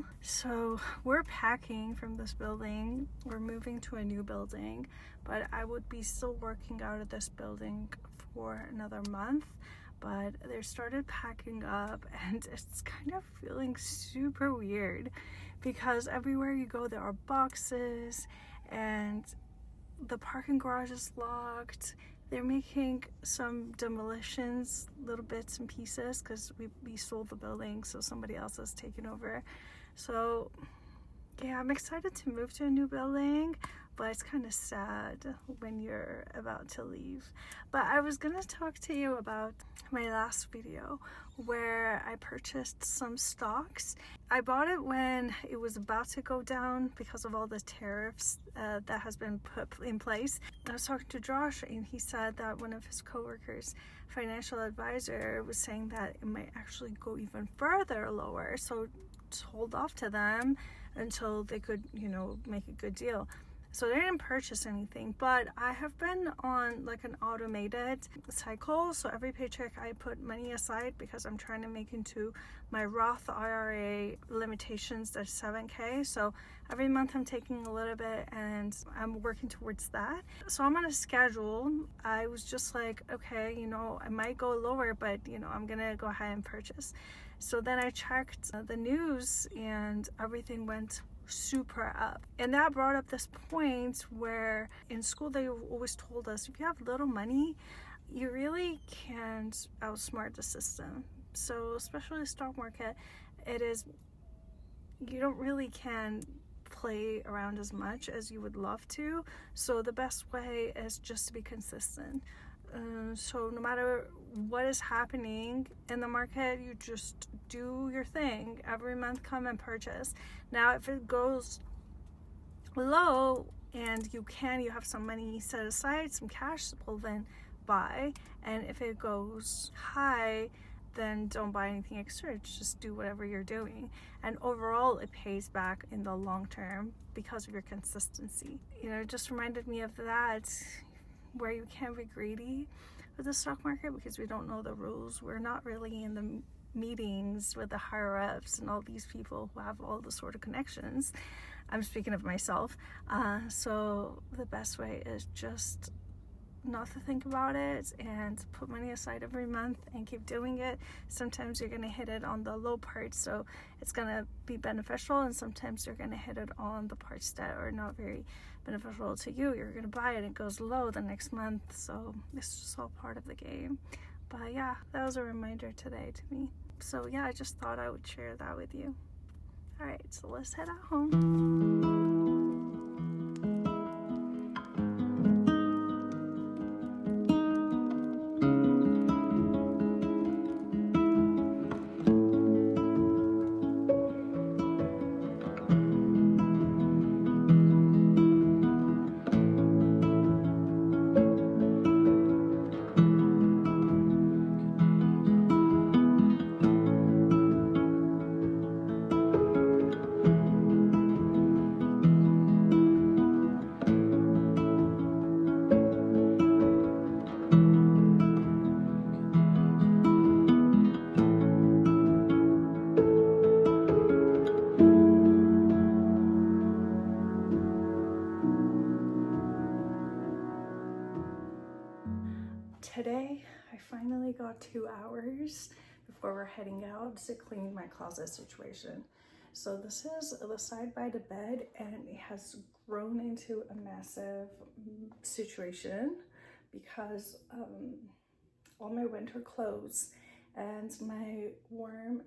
video. So we're packing from this building. We're moving to a new building, but I would be still working out of this building for another month. But they started packing up and it's kind of feeling super weird because everywhere you go there are boxes and the parking garage is locked. They're making some demolitions, little bits and pieces, because we sold the building, so somebody else has taken over. So yeah, I'm excited to move to a new building, but it's kind of sad when you're about to leave. But I was gonna talk to you about my last video where I purchased some stocks. I bought it when it was about to go down because of all the tariffs that has been put in place. I was talking to Josh and he said that one of his coworkers, financial advisor, was saying that it might actually go even further lower. So hold off to them until they could, make a good deal. So they didn't purchase anything, but I have been on like an automated cycle. So every paycheck I put money aside because I'm trying to make into my Roth IRA limitations, that's 7K. So every month I'm taking a little bit and I'm working towards that. So I'm on a schedule. I was just like, okay, I might go lower, but I'm gonna go ahead and purchase. So then I checked the news and everything went super up, and that brought up this point where in school they always told us if you have little money you really can't outsmart the system. So especially the stock market, you don't really can play around as much as you would love to. So the best way is just to be consistent. So no matter what is happening in the market, you just do your thing. Every month come and purchase. Now if it goes low and you have some money set aside, some cash, well then buy. And if it goes high, then don't buy anything extra. Just do whatever you're doing. And overall it pays back in the long term because of your consistency. It just reminded me of that, where you can't be greedy with the stock market because we don't know the rules. We're not really in the meetings with the higher ups and all these people who have all the sort of connections. I'm speaking of myself. So the best way is just not to think about it and put money aside every month and keep doing it. Sometimes you're going to hit it on the low parts, so it's going to be beneficial, and sometimes you're going to hit it on the parts that are not very beneficial to you. You're going to buy it and it goes low the next month, so it's just all part of the game. But yeah, that was a reminder today to me. So yeah, I just thought I would share that with you. All right, so let's head out home. Today, I finally got 2 hours before we're heading out to clean my closet situation. So this is the side by the bed and it has grown into a massive situation because all my winter clothes and my warm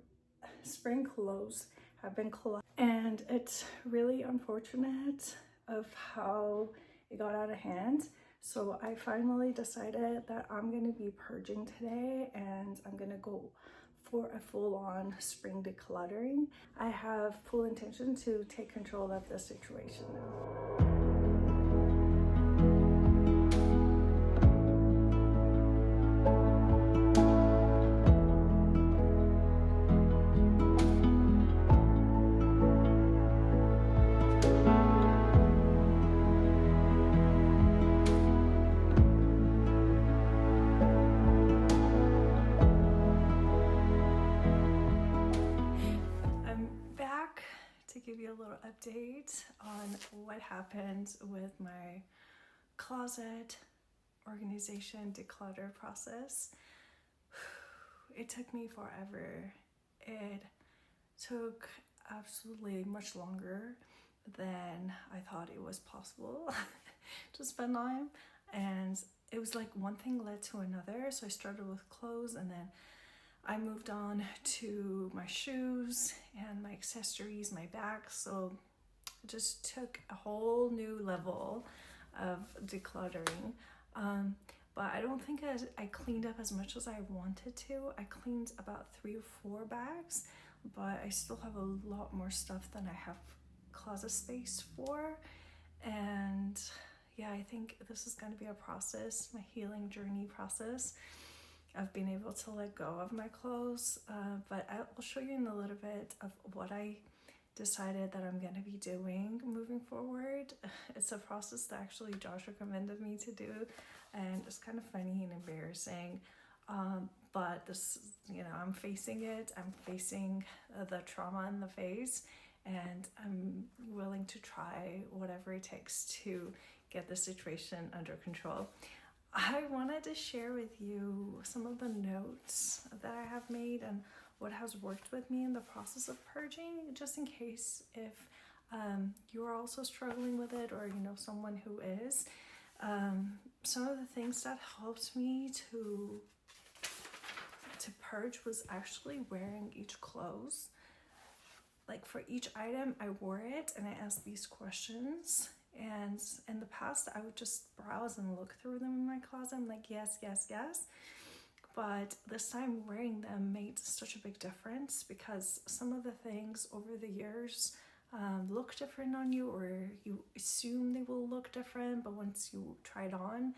spring clothes have been collected. And it's really unfortunate of how it got out of hand. So I finally decided that I'm gonna be purging today and I'm gonna go for a full-on spring decluttering. I have full intention to take control of the situation now. little update on what happened with my closet organization declutter process. It took me forever. It took absolutely much longer than I thought it was possible to spend time, and it was like one thing led to another. So I started with clothes, and then I moved on to my shoes and my accessories, my bags. So it just took a whole new level of decluttering. But I don't think I cleaned up as much as I wanted to. I cleaned about 3 or 4 bags, but I still have a lot more stuff than I have closet space for. And yeah, I think this is going to be a process, my healing journey process. I've been able to let go of my clothes, but I'll show you in a little bit of what I decided that I'm going to be doing moving forward. It's a process that actually Josh recommended me to do, and it's kind of funny and embarrassing, but this, I'm facing it. I'm facing the trauma in the face, and I'm willing to try whatever it takes to get the situation under control. I wanted to share with you some of the notes that I have made and what has worked with me in the process of purging, just in case if you are also struggling with it, or someone who is. Some of the things that helped me to purge was actually wearing each clothes. Like for each item, I wore it and I asked these questions. And in the past, I would just browse and look through them in my closet. I'm like, yes, yes, yes. But this time wearing them made such a big difference, because some of the things over the years look different on you, or you assume they will look different, but once you try it on,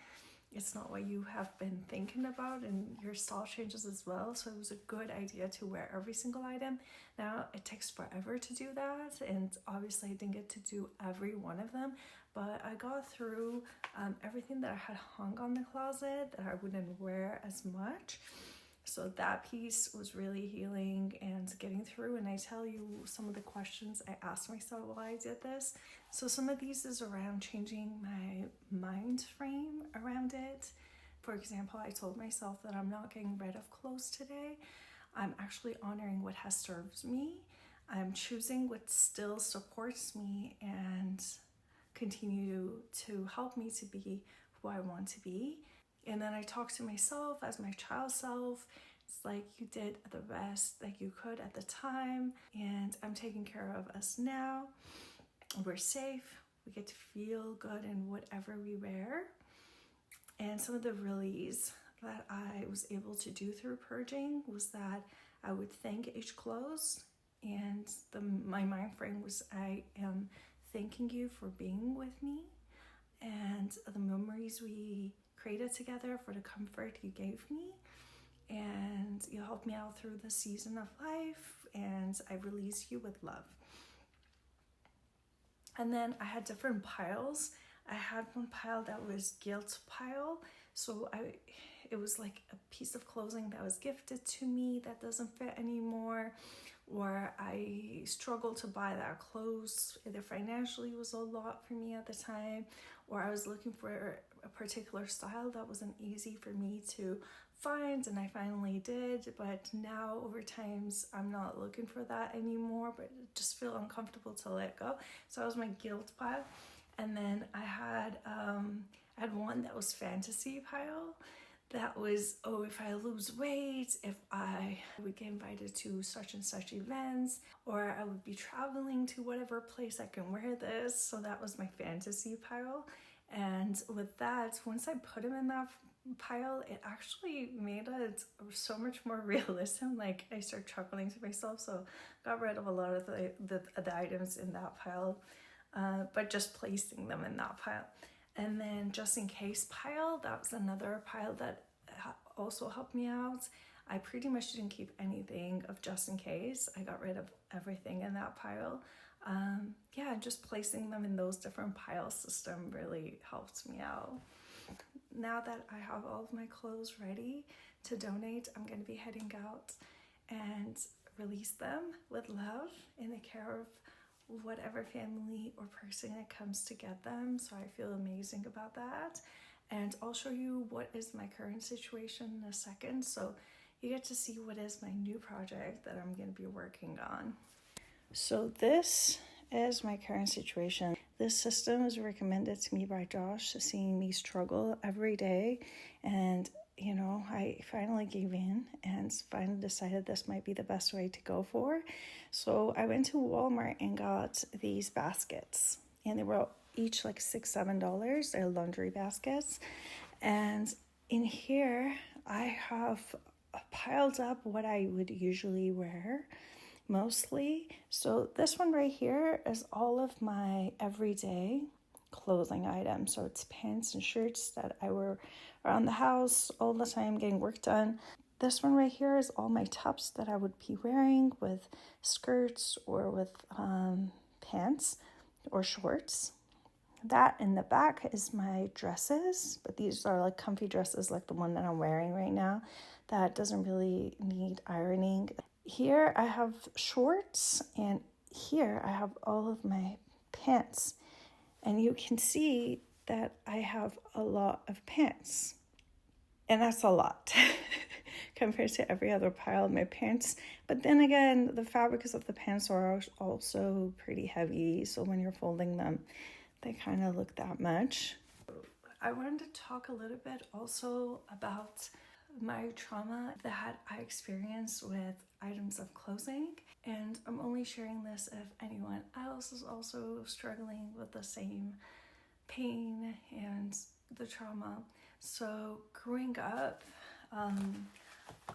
it's not what you have been thinking about, and your style changes as well. So it was a good idea to wear every single item. Now it takes forever to do that, and obviously I didn't get to do every one of them, but I got through everything that I had hung on the closet that I wouldn't wear as much. So that piece was really healing and getting through. And I tell you some of the questions I asked myself while I did this. So some of these is around changing my mind frame around it. For example, I told myself that I'm not getting rid of clothes today. I'm actually honoring what has served me. I'm choosing what still supports me and continue to help me to be who I want to be. And then I talk to myself as my child self. It's like, you did the best that you could at the time, and I'm taking care of us now. We're safe. We get to feel good in whatever we wear. And some of the release that I was able to do through purging was that I would thank each clothes, and my mind frame was, I am thanking you for being with me, and the memories we created together, for the comfort you gave me, and you helped me out through the season of life, and I release you with love. And then I had different piles. I had one pile that was guilt pile. So it was like a piece of clothing that was gifted to me that doesn't fit anymore, or I struggled to buy that clothes. Either financially was a lot for me at the time, or I was looking for a particular style that wasn't easy for me to find, and I finally did. But now over times, I'm not looking for that anymore, but I just feel uncomfortable to let go. So that was my guilt pile. And then I had one that was fantasy pile. That was, if I lose weight, if I would get invited to such and such events, or I would be traveling to whatever place, I can wear this. So that was my fantasy pile. And with that, once I put them in that pile, it actually made it so much more realistic. Like, I started chuckling to myself. So got rid of a lot of the items in that pile, but just placing them in that pile. And then just in case pile, that was another pile that also helped me out. I pretty much didn't keep anything of just in case. I got rid of everything in that pile. Just placing them in those different pile system really helped me out. Now that I have all of my clothes ready to donate, I'm going to be heading out and release them with love in the care of whatever family or person it comes to get them. So I feel amazing about that. And I'll show you what is my current situation in a second. So you get to see what is my new project that I'm going to be working on. So this is my current situation. This system was recommended to me by Josh, seeing me struggle every day. And, you know, I finally gave in and finally decided this might be the best way to go for. So I went to Walmart and got these baskets. And they were each like $6-7. They're laundry baskets. And in here, I have piled up what I would usually wear mostly. So this one right here is all of my everyday clothing items. So it's pants and shirts that I wear around the house all the time getting work done. This one right here is all my tops that I would be wearing with skirts or with pants or shorts. That in the back is my dresses, but these are like comfy dresses like the one that I'm wearing right now that doesn't really need ironing. Here I have shorts, and here I have all of my pants. And you can see that I have a lot of pants. And that's a lot compared to every other pile of my pants. But then again, the fabrics of the pants are also pretty heavy. So when you're folding them, they kind of look that much. I wanted to talk a little bit also about my trauma that I experienced with items of clothing, and I'm only sharing this if anyone else is also struggling with the same pain and the trauma. So growing up,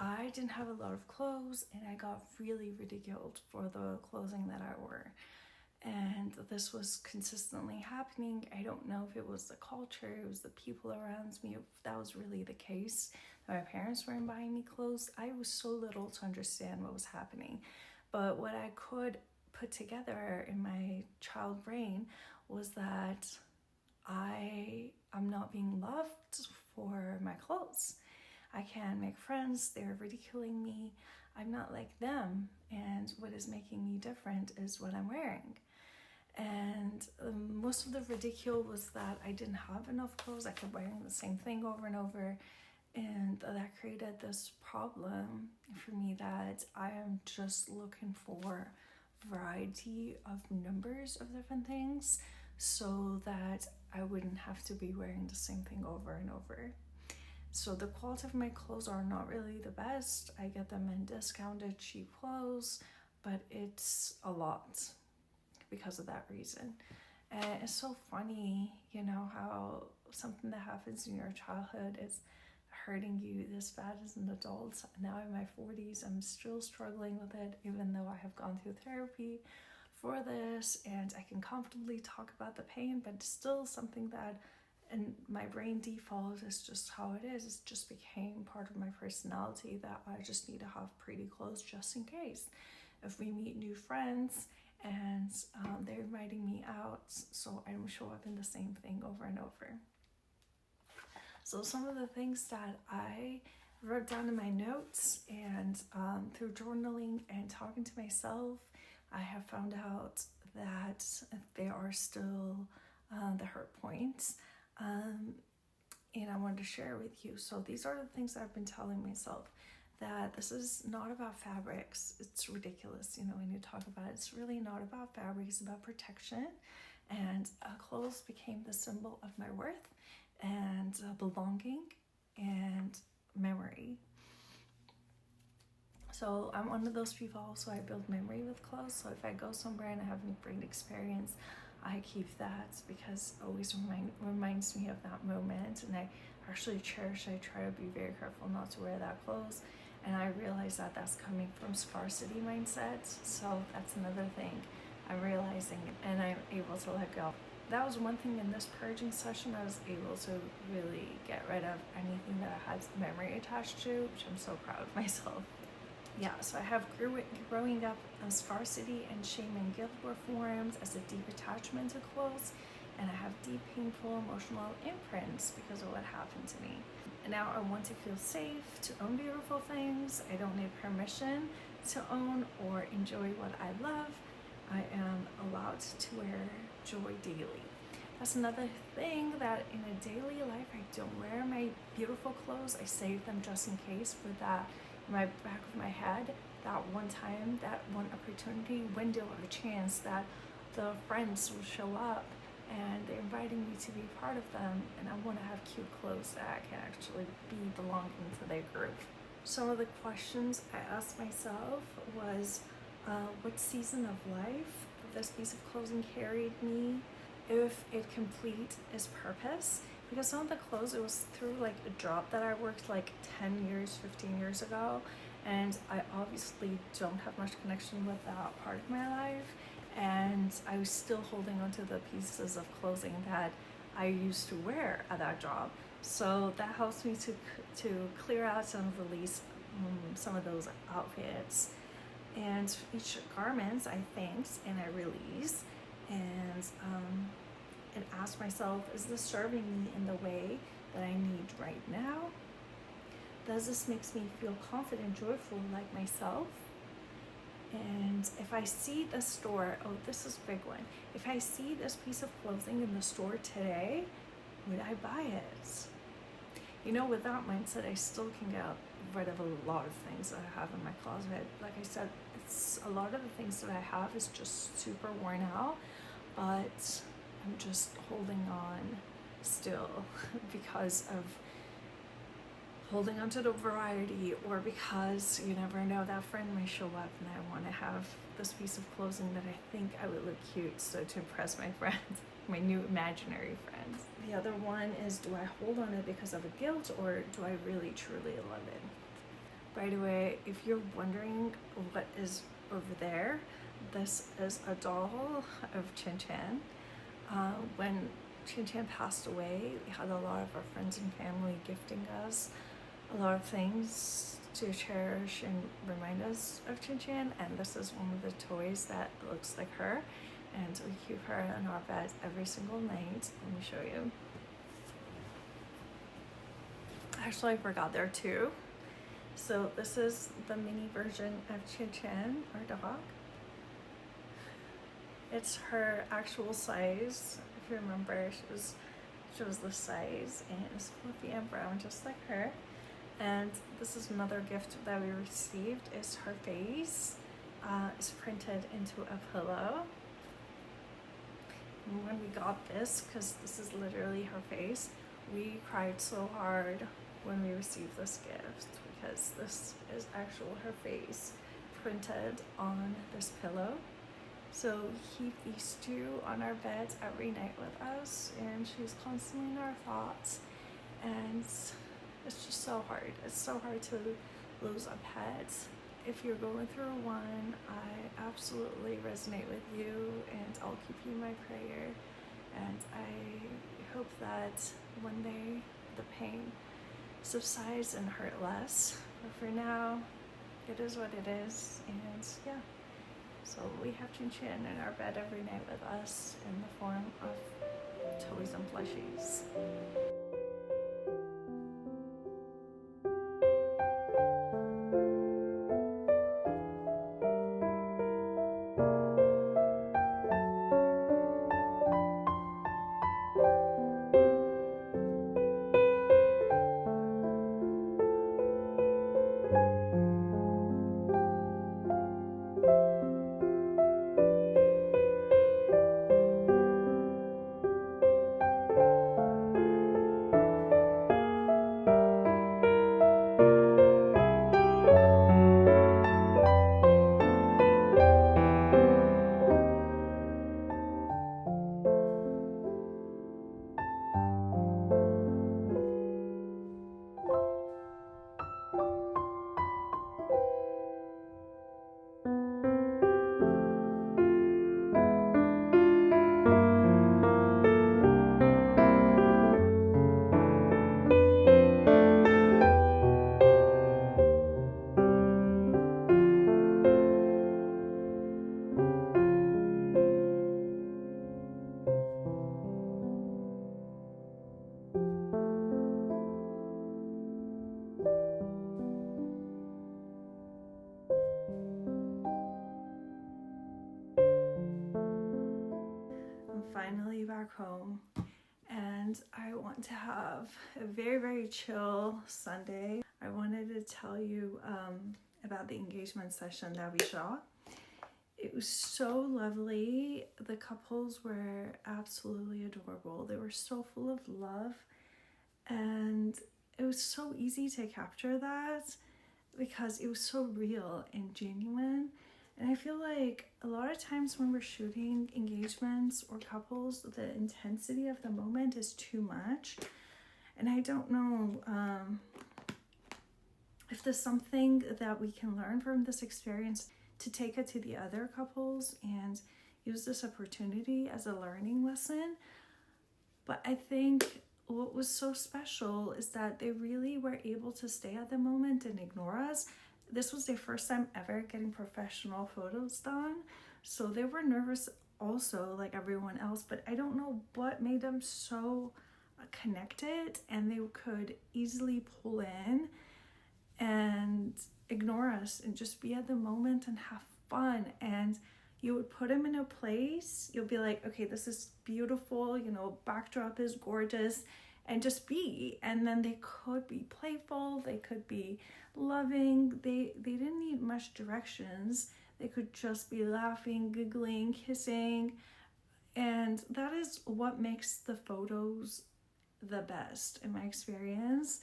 I didn't have a lot of clothes, and I got really ridiculed for the clothing that I wore. And this was consistently happening. I don't know if it was the culture, it was the people around me, if that was really the case. My parents weren't buying me clothes. I was so little to understand what was happening. But what I could put together in my child brain was that I'm not being loved for my clothes. I can't make friends, they're ridiculing me. I'm not like them, and what is making me different is what I'm wearing. And most of the ridicule was that I didn't have enough clothes. I kept wearing the same thing over and over, and that created this problem for me that I am just looking for variety of numbers of different things so that I wouldn't have to be wearing the same thing over and over. So the quality of my clothes are not really the best. I get them in discounted cheap clothes, but it's a lot because of that reason. And it's so funny, you know, how something that happens in your childhood is hurting you this bad as an adult. Now in my 40s, I'm still struggling with it, even though I have gone through therapy for this and I can comfortably talk about the pain, but it's still something that in my brain default is just how it is. It just became part of my personality that I just need to have pretty clothes just in case. If we meet new friends and they're inviting me out, so I don't show up in the same thing over and over. So some of the things that I wrote down in my notes and through journaling and talking to myself, I have found out that there are still the hurt points. And I wanted to share with you. So these are the things that I've been telling myself, that this is not about fabrics. It's ridiculous, you know, when you talk about it. It's really not about fabric. It's about protection. And clothes became the symbol of my worth and belonging and memory. So I'm one of those people also, I build memory with clothes. So if I go somewhere and I have a great experience, I keep that because it always reminds me of that moment, and I actually cherish. I try to be very careful not to wear that clothes, and I realize that that's coming from scarcity mindset. So that's another thing I'm realizing, and I'm able to let go. That was one thing in this purging session. I was able to really get rid of anything that I had memory attached to, which I'm so proud of myself. Yeah, so I have growing up scarcity and shame and guilt were formed as a deep attachment to clothes, and I have deep, painful, emotional imprints because of what happened to me. And now I want to feel safe to own beautiful things. I don't need permission to own or enjoy what I love. I am allowed to wear joy daily. That's another thing, that in a daily life I don't wear my beautiful clothes. I save them just in case, for that in my back of my head, that one time, that one opportunity, window of a chance that the friends will show up and they're inviting me to be part of them, and I want to have cute clothes that I can actually be belonging to their group. Some of the questions I asked myself was, what season of life this piece of clothing carried me, if it complete its purpose, because some of the clothes, it was through like a job that I worked like 10 years, 15 years ago, and I obviously don't have much connection with that part of my life, and I was still holding on to the pieces of clothing that I used to wear at that job. So that helps me to clear out some of some of those outfits, and each garments I thanked and I release, and ask myself, is this serving me in the way that I need right now? Does this makes me feel confident, joyful, like myself? And if I see the store, oh, this is a big one. If I see this piece of clothing in the store today, would I buy it? You know, with that mindset, I still can get rid of a lot of things that I have in my closet. Like I said, it's a lot of the things that I have is just super worn out, but I'm just holding on still because of holding on to the variety, or because you never know, that friend may show up and I want to have this piece of clothing that I think I would look cute, so to impress my friends, my new imaginary friends. The other one is, do I hold on it because of a guilt, or do I really truly love it? By the way, if you're wondering what is over there, this is a doll of Chin Chin. When Chin Chin passed away, we had a lot of our friends and family gifting us a lot of things to cherish and remind us of Chin Chin, and this is one of the toys that looks like her, and we keep her in our bed every single night. Let me show you. Actually, I forgot there too. So this is the mini version of Chin Chin, our dog. It's her actual size. If you remember, she was this size, and it's fluffy and brown just like her. And this is another gift that we received, is her face is printed into a pillow. And when we got this, because this is literally her face, we cried so hard when we received this gift, because this is actual her face printed on this pillow. So we keep these two on our beds every night with us, and she's constantly in our thoughts, and it's just so hard. It's so hard to lose a pet. If you're going through one, I absolutely resonate with you, and I'll keep you in my prayer, and I hope that one day the pain subsides and hurt less. But for now, it is what it is, and yeah. So we have Chin Chin in our bed every night with us in the form of toys and plushies. back home and I want to have a very, very chill Sunday. I wanted to tell you about the engagement session that we shot. It was so lovely. The couples were absolutely adorable. They were so full of love, and it was so easy to capture that because it was so real and genuine. And I feel like a lot of times when we're shooting engagements or couples, the intensity of the moment is too much. And I don't know if there's something that we can learn from this experience to take it to the other couples and use this opportunity as a learning lesson. But I think what was so special is that they really were able to stay at the moment and ignore us. This was their first time ever getting professional photos done, so they were nervous also, like everyone else, but I don't know what made them so connected, and they could easily pull in and ignore us and just be at the moment and have fun. And you would put them in a place, you'll be like, okay, this is beautiful, you know, backdrop is gorgeous, and just be. And then they could be playful, they could be loving, they didn't need much directions. They could just be laughing, giggling, kissing, and that is what makes the photos the best in my experience.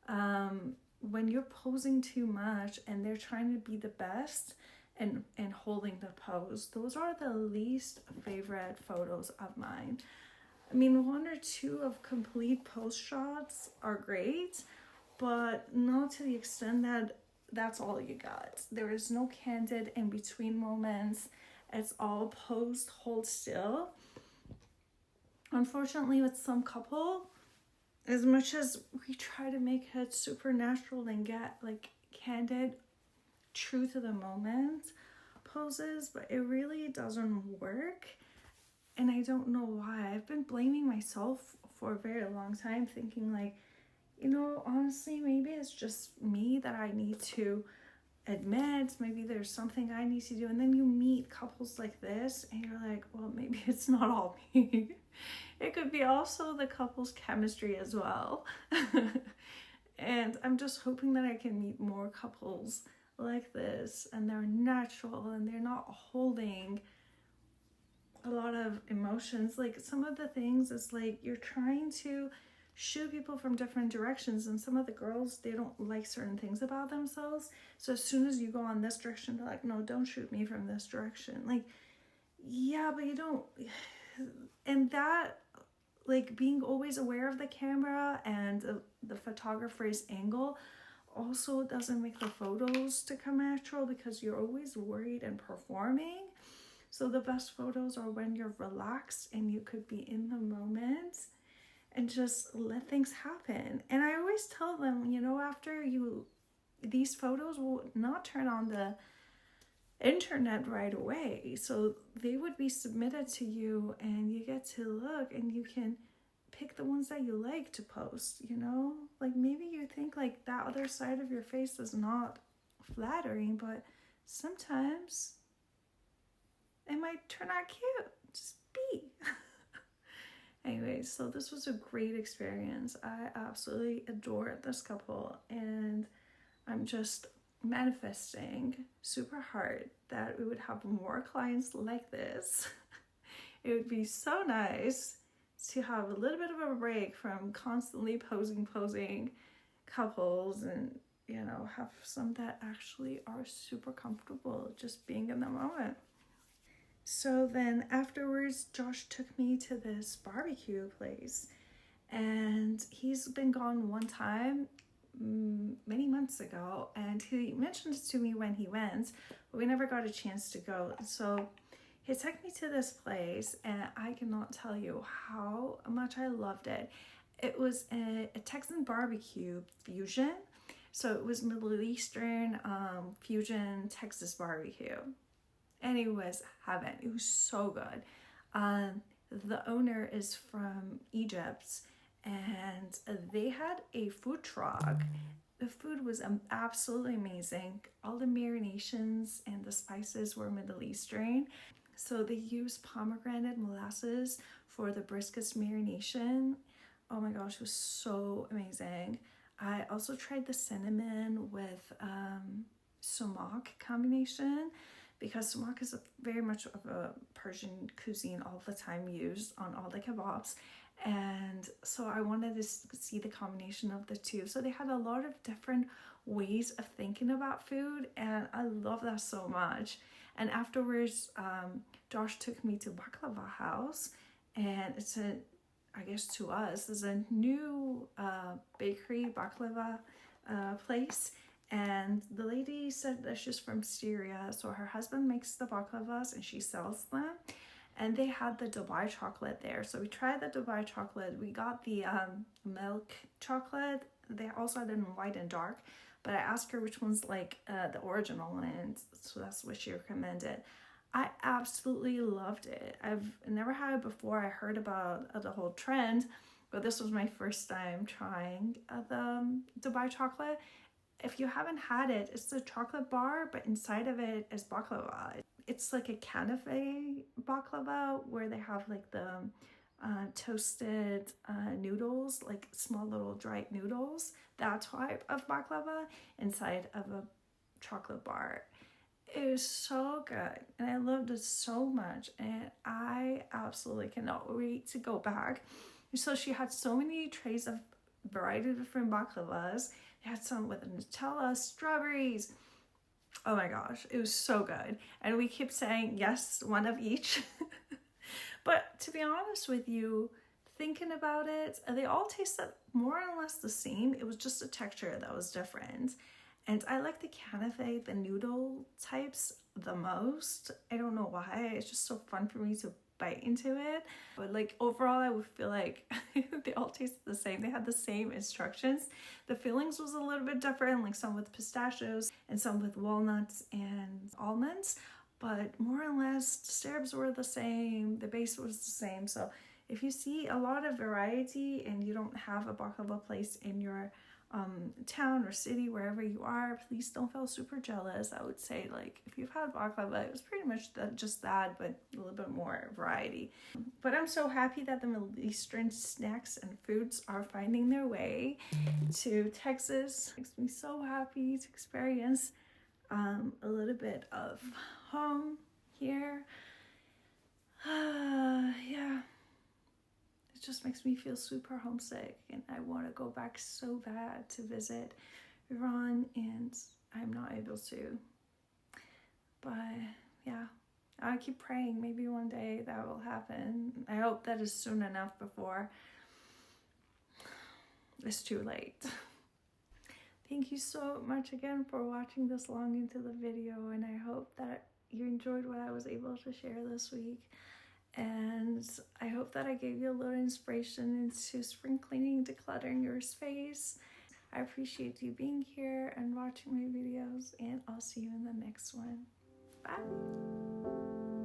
When you're posing too much and they're trying to be the best and holding the pose, those are the least favorite photos of mine. I mean, one or two of complete pose shots are great, but not to the extent that that's all you got. There is no candid in between moments. It's all posed, hold still. Unfortunately, with some couple, as much as we try to make it supernatural and get like candid, true to the moment poses, but it really doesn't work. And I don't know why. I've been blaming myself for a very long time, thinking like, you know, honestly, maybe it's just me that I need to admit. Maybe there's something I need to do. And then you meet couples like this and you're like, well, maybe it's not all me. It could be also the couple's chemistry as well. And I'm just hoping that I can meet more couples like this, and they're natural and they're not holding a lot of emotions. Like some of the things, it's like you're trying to shoot people from different directions, and some of the girls, they don't like certain things about themselves, so as soon as you go on this direction, they're like, no, don't shoot me from this direction. Like, yeah, but you don't. And that, like, being always aware of the camera and the photographer's angle also doesn't make the photos to come natural, because you're always worried and performing. So the best photos are when you're relaxed and you could be in the moment and just let things happen. And I always tell them, you know, after these photos will not turn on the internet right away. So they would be submitted to you and you get to look and you can pick the ones that you like to post, you know? Like maybe you think like that other side of your face is not flattering, but sometimes it might turn out cute. Just be. Anyway, so this was a great experience. I absolutely adored this couple, and I'm just manifesting super hard that we would have more clients like this. It would be so nice to have a little bit of a break from constantly posing couples, and, you know, have some that actually are super comfortable just being in the moment. So then afterwards, Josh took me to this barbecue place, and he's been gone one time many months ago, and he mentioned it to me when he went, but we never got a chance to go. So he took me to this place, and I cannot tell you how much I loved it. It was a Texan barbecue fusion. So it was Middle Eastern fusion Texas barbecue. And it was heaven. It was so good. The owner is from Egypt, and they had a food truck. The food was absolutely amazing. All the marinations and the spices were Middle Eastern. So they used pomegranate molasses for the brisket marination. Oh my gosh, it was so amazing. I also tried the cinnamon with sumac combination, because sumac is very much of a Persian cuisine all the time, used on all the kebabs. And so I wanted to see the combination of the two. So they had a lot of different ways of thinking about food, and I love that so much. And afterwards, Josh took me to Baklava House, and it's I guess to us, is a new bakery baklava place. And the lady said that she's from Syria, so her husband makes the baklavas and she sells them. And they had the Dubai chocolate there, so we tried the Dubai chocolate. We got the milk chocolate. They also had it in white and dark, but I asked her which one's like the original one, and so that's what she recommended. I absolutely loved it. I've never had it before. I heard about the whole trend, but this was my first time trying the Dubai chocolate. If you haven't had it, it's a chocolate bar, but inside of it is baklava. It's like a kanafe baklava, where they have like the toasted noodles, like small little dried noodles, that type of baklava inside of a chocolate bar. It was so good, and I loved it so much, and I absolutely cannot wait to go back. So she had so many trays of variety of different baklavas. They had some with Nutella, strawberries. Oh my gosh, it was so good. And we kept saying, yes, one of each. But to be honest with you, thinking about it, they all tasted more or less the same. It was just a texture that was different. And I like the kanafe, the noodle types, the most. I don't know why. It's just so fun for me to bite into it. But like overall, I would feel like they all tasted the same. They had the same instructions. The fillings was a little bit different, like some with pistachios and some with walnuts and almonds. But more or less, the syrups were the same. The base was the same. So if you see a lot of variety and you don't have a baklava place in your town or city, wherever you are, please don't feel super jealous. I would say, like, if you've had baklava, it was pretty much just that, but a little bit more variety. But I'm so happy that the Middle Eastern snacks and foods are finding their way to Texas. It makes me so happy to experience a little bit of home here. Yeah. It just makes me feel super homesick, and I want to go back so bad to visit Iran, and I'm not able to. But yeah, I keep praying maybe one day that will happen. I hope that is soon enough before it's too late. Thank you so much again for watching this long into the video, and I hope that you enjoyed what I was able to share this week. And I hope that I gave you a little inspiration into spring cleaning, decluttering your space. I appreciate you being here and watching my videos, and I'll see you in the next one. Bye!